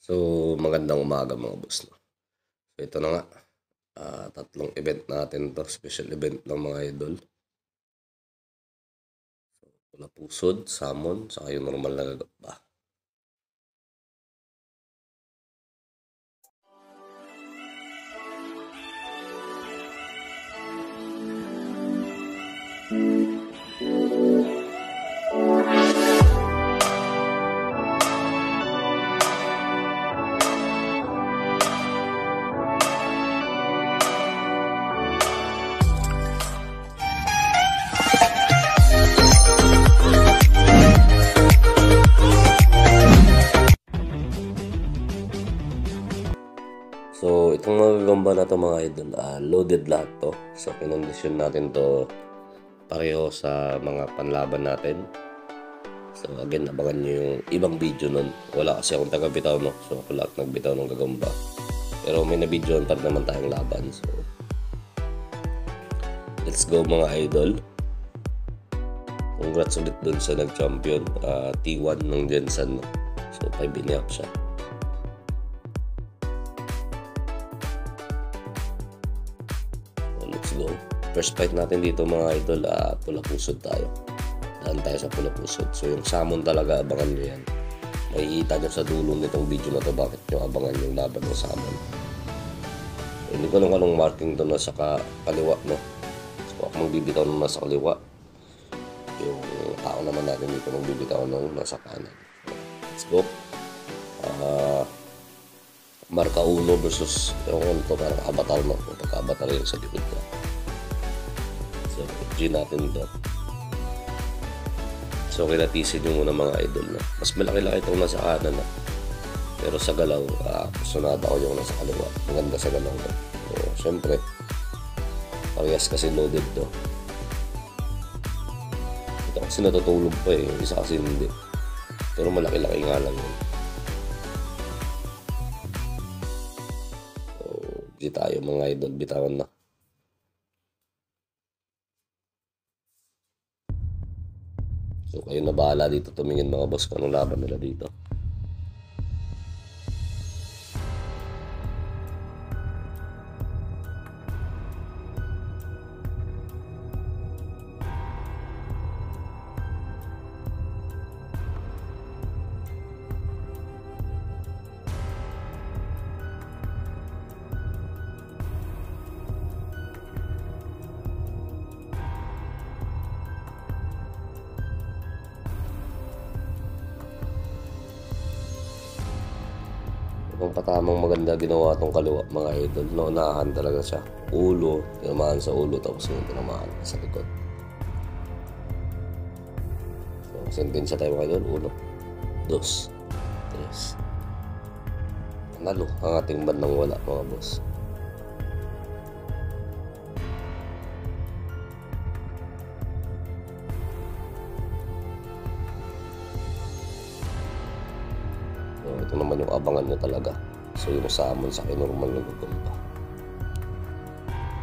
So, magandang umaga mga boss, no? So, ito na nga. Tatlong event natin to. Special event ng mga idol. So, pula pusod, salmon, saka yung normal na gagamba. So, itong mga gagamba na to mga idol, loaded lahat to. So, kinondisyon natin to pareho sa mga panlaban natin. So, again, abangan nyo yung ibang video nun. Wala kasi akong taga-bitaw, no? So, ako lahat nagbitaw ng gagamba. Pero may na-videoan pa naman tayong laban. So, let's go mga idol. Congrats ulit dun sa nag-champion. T1 ng Jensen, no? So, 5 in-up siya. Let's go. First fight natin dito mga idol, pula pusod tayo. Daan tayo sa pula pusod. So yung salmon talaga, abangan nyo yan. Makikita nyo sa dulo nitong video na to bakit nyo abangan yung laban ng salmon. So, hindi ko lang anong marking to nasa kaliwa, no? So ako magbibitaw nung nasa kaliwa. Yung tao naman natin dito magbibitaw nung nasa kanan. Let's go. Marka 1 versus yung ito parang avatar, no? Pagka-avatar yung sa likod ko. So, G natin ito. So, kinatisin nyo muna mga idol, no? Mas malaki-laki itong nasa kanan, no? Pero sa galaw, sunada ko yung nasa kaliwa. Maganda sa galaw, no? So, syempre, parehas kasi loaded, no? Ito kasi natutulog pa eh. Yung isa kasi hindi. Pero malaki-laki nga lang yun. Di tayo mga idol, bitawan na. So kayo na bahala dito tumingin mga boss kung anong laban nila dito. Ang patamang maganda ginawa tong kaliwa mga idol. Naunahan talaga siya. Ulo, tinamaan sa ulo tapos yung tinamaan sa likod. So, sentensya tayo mga idol. 1, 2, 3. Panalo ang ating bandang wala mga boss. Ito naman yung abangan nyo talaga. So yung salmon sa normal na gagamba.